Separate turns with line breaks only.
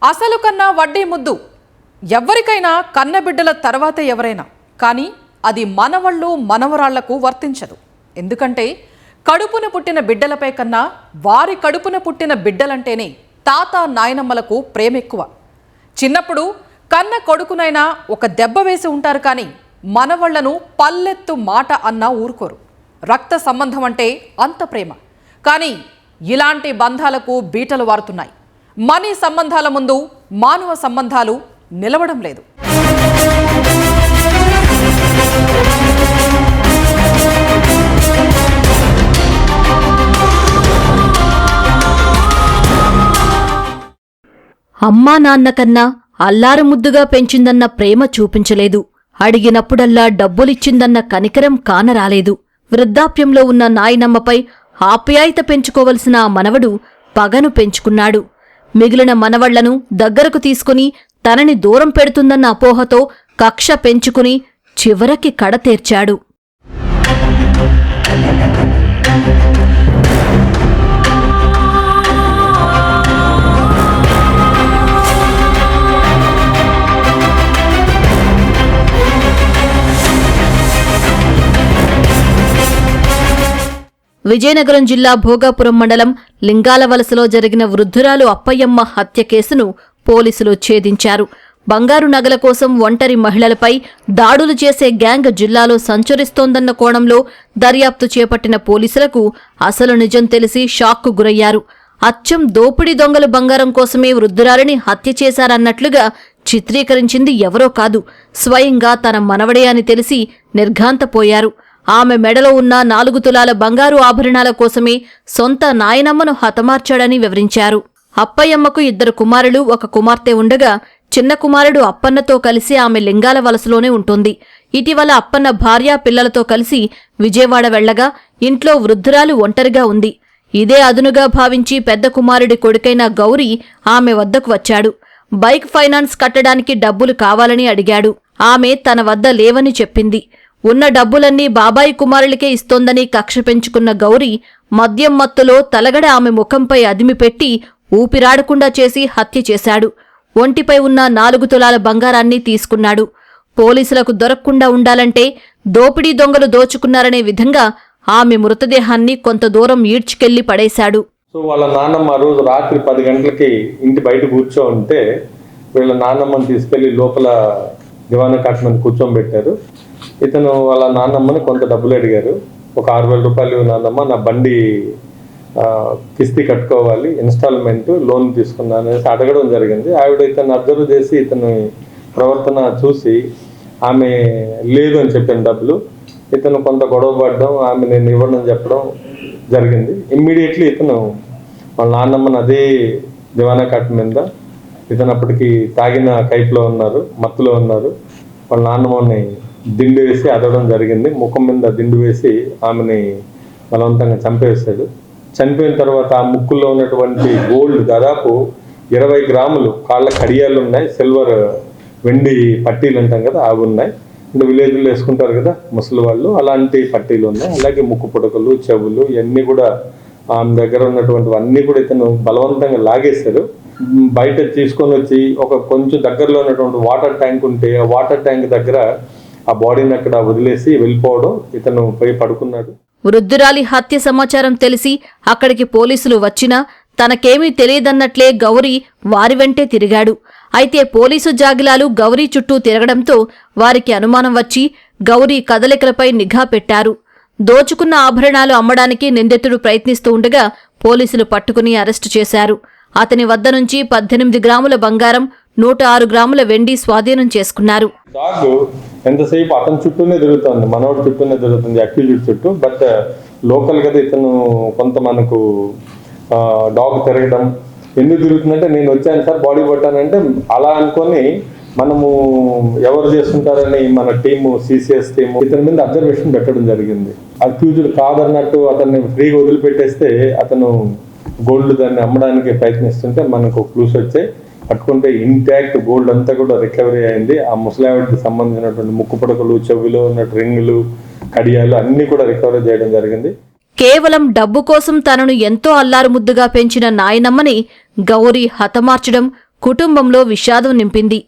అసలు కన్నా వడ్డీ ముద్దు. ఎవరికైనా కన్నబిడ్డల తర్వాతే ఎవరైనా, కానీ అది మనవళ్ళు మనవరాళ్లకు వర్తించదు. ఎందుకంటే కడుపున పుట్టిన బిడ్డలపై కన్నా వారి కడుపున పుట్టిన బిడ్డలంటేనే తాత నాయనమ్మలకు ప్రేమ ఎక్కువ. చిన్నప్పుడు కన్న కొడుకునైనా ఒక దెబ్బ వేసి ఉంటారు, కానీ మనవళ్లను పల్లెత్తు మాట అన్నా ఊరుకోరు. రక్త సంబంధం అంటే అంత ప్రేమ. కానీ ఇలాంటి బంధాలకు బీటలు వారుతున్నాయి. మనీ సంబంధాల ముందు మానవ సంబంధాలు నిలవడం లేదు.
అమ్మా నాన్న కన్నా అల్లారు ముద్దుగా పెంచిందన్న ప్రేమ చూపించలేదు. అడిగినప్పుడల్లా డబ్బులిచ్చిందన్న కనికరం కానరాలేదు. వృద్ధాప్యంలో ఉన్న నాయనమ్మపై ఆప్యాయత పెంచుకోవలసిన ఆ మనవడు పగను పెంచుకున్నాడు. మిగిలిన మనవళ్లను దగ్గరకు తీసుకుని తనని దూరం పెడుతుందన్న అపోహతో కక్ష పెంచుకుని చివరికి కడతేర్చాడు. విజయనగరం జిల్లా భోగాపురం మండలం లింగాలవలసలో జరిగిన వృద్ధురాలు అప్పయ్యమ్మ హత్య కేసును పోలీసులు ఛేదించారు. బంగారు నగల కోసం ఒంటరి మహిళలపై దాడులు చేసే గ్యాంగ్ జిల్లాలో సంచరిస్తోందన్న కోణంలో దర్యాప్తు చేపట్టిన పోలీసులకు అసలు నిజం తెలిసి షాక్కు గురయ్యారు. అచ్చం దోపిడీ దొంగలు బంగారం కోసమే వృద్ధురాలిని హత్య చేశారన్నట్లుగా చిత్రీకరించింది ఎవరో కాదు, స్వయంగా తన మనవడే అని తెలిసి నిర్ఘాంతపోయారు. ఆమె మెడలో ఉన్న 4 తులాల బంగారు ఆభరణాల కోసమే సొంత నాయనమ్మను హతమార్చాడని వివరించారు. అప్పయ్యమ్మకు 2 కుమారులు 1 కుమార్తె ఉండగా చిన్న కుమారుడు అప్పన్నతో కలిసి ఆమె లింగాల వలసలోనే ఉంటుంది. ఇటీవల అప్పన్న భార్య పిల్లలతో కలిసి విజయవాడ వెళ్లగా ఇంట్లో వృద్ధురాలు ఒంటరిగా ఉంది. ఇదే అదునుగా భావించి పెద్ద కుమారుడి కొడుకైన గౌరీ ఆమె వద్దకు వచ్చాడు. బైక్ ఫైనాన్స్ కట్టడానికి డబ్బులు కావాలని అడిగాడు. ఆమె తన వద్ద లేవని చెప్పింది. ఉన్న డబ్బులన్నీ బాబాయి కుమారులకే ఇస్తోందని కక్ష పెంచుకున్న గౌరీ మద్యం మత్తులో తలగడ ఆమె ముఖంపై అదిమిపెట్టి ఊపిరాడకుండా చేసి హత్య చేశాడు. ఒంటిపై ఉన్న 4 తులాల బంగారాన్ని తీసుకున్నాడు. పోలీసులకు దొరక్కుండా ఉండాలంటే దోపిడీ దొంగలు దోచుకున్నారనే విధంగా ఆమె మృతదేహాన్ని కొంత దూరం ఈడ్చుకెళ్లి పడేశాడు.
సో వాళ్ళ నాన్నమ్మ రోజు రాత్రి 10 గంటలకి ఇంటి బయట కూర్చో ఉంటే వీళ్ళ నాన్నమ్మని తీసుకెళ్లి లోపల దివానా కాట్ మీద కూర్చోబెట్టారు. ఇతను వాళ్ళ నాన్నమ్మని కొంత డబ్బులు అడిగారు. ఒక 6,000 రూపాయలు, నాన్నమ్మ నా బండి కిస్తీ కట్టుకోవాలి, ఇన్స్టాల్మెంట్ లోన్ తీసుకున్నాను అనేసి అడగడం జరిగింది. ఆవిడ ఇతను అబ్జర్వ్ చేసి ఇతని ప్రవర్తన చూసి ఆమె లేదు అని చెప్పిన డబ్బులు, ఇతను కొంత గొడవ పడడం, ఆమె నేను ఇవ్వడం చెప్పడం జరిగింది. ఇమ్మీడియట్లీ ఇతను వాళ్ళ నాన్నమ్మని అదే దివానా కాట్ మీద, ఇతను అప్పటికి తాగిన కైపులో ఉన్నారు, మత్తులో ఉన్నారు, వాళ్ళ నాన్నమ్మని దిండు వేసి అదవడం జరిగింది. ముఖం మీద దిండు వేసి ఆమెని బలవంతంగా చంపేశాడు. చనిపోయిన తర్వాత ఆ ముక్కుల్లో ఉన్నటువంటి గోల్డ్ దాదాపు 20 గ్రాములు, కాళ్ళ కడియాలు ఉన్నాయి, సిల్వర్ వెండి పట్టీలు అంటాం కదా అవి ఉన్నాయి. అంటే విలేజ్లో వేసుకుంటారు కదా ముసలి వాళ్ళు, అలాంటి పట్టీలు ఉన్నాయి. అలాగే ముక్కు పుడకలు, చెవులు ఇవన్నీ కూడా ఆమె దగ్గర ఉన్నటువంటి అన్నీ కూడా ఇతను బలవంతంగా లాగేశారు. బయట తీసుకొని వచ్చి ఒక కొంచెం దగ్గరలో ఉన్నటువంటి వాటర్ ట్యాంక్ ఉంటే ఆ వాటర్ ట్యాంక్ దగ్గర ఆ బాడీని అక్కడ వదిలేసి వెళ్ళిపోవడం, ఇతను పోయి పడుకున్నాడు.
వృద్ధురాలి హత్య సమాచారం తెలిసి అక్కడికి పోలీసులు వచ్చినా తనకేమీ తెలియదన్నట్లే గౌరీ వారి వెంటే తిరిగాడు. అయితే పోలీసు జాగిలాలు గౌరీ చుట్టూ తిరగడంతో వారికి అనుమానం వచ్చి గౌరీ కదలికలపై నిఘా పెట్టారు. దోచుకున్న ఆభరణాలు అమ్మడానికి నిందితుడు ప్రయత్నిస్తూ ఉండగా పోలీసులు పట్టుకుని అరెస్టు చేశారు. అతని వద్ద నుంచి 18 గ్రాముల బంగారం, 106 గ్రాముల వెండి స్వాధీనం చేసుకున్నారు.
డాగ్ ఎంతసేపు అతని చుట్టూనే తిరుగుతుంది, మనోడి చుట్టూనే తిరుగుతుంది, అక్యూజ్డ్ చుట్టూ. బట్ లోకల్ కదా ఇతను కొంత మనకు డాగ్ తిరగడం ఎందుకు తిరుగుతుందంటే నేను వచ్చాను సార్ బాడీ కొట్టానంటే అలా అనుకొని మనము ఎవరు చేస్తుంటారని మన టీము, సిసిఎస్ టీము ఇతని మీద అబ్జర్వేషన్ పెట్టడం జరిగింది. అక్యూజ్డ్ కాదన్నట్టు అతన్ని ఫ్రీగా వదిలిపెట్టేస్తే అతను గోల్డ్ దాన్ని అమ్మడానికి ప్రయత్నిస్తుంటే మనకు క్లూస్ వచ్చాయి. పట్టుకుంటే ఇంటాక్ట్ గోల్డ్ అంతా కూడా రికవరీ అయింది. ఆ ముసలావిడికి సంబంధించినటువంటి ముక్కు పుడకలు, చెవులు ఉన్న రింగులు, కడియాలు అన్ని కూడా రికవరీ చేయడం జరిగింది.
కేవలం డబ్బు కోసం తనను ఎంతో అల్లారుముద్దుగా పెంచిన నాయనమ్మని గౌరీ హతమార్చడం కుటుంబంలో విషాదం నింపింది.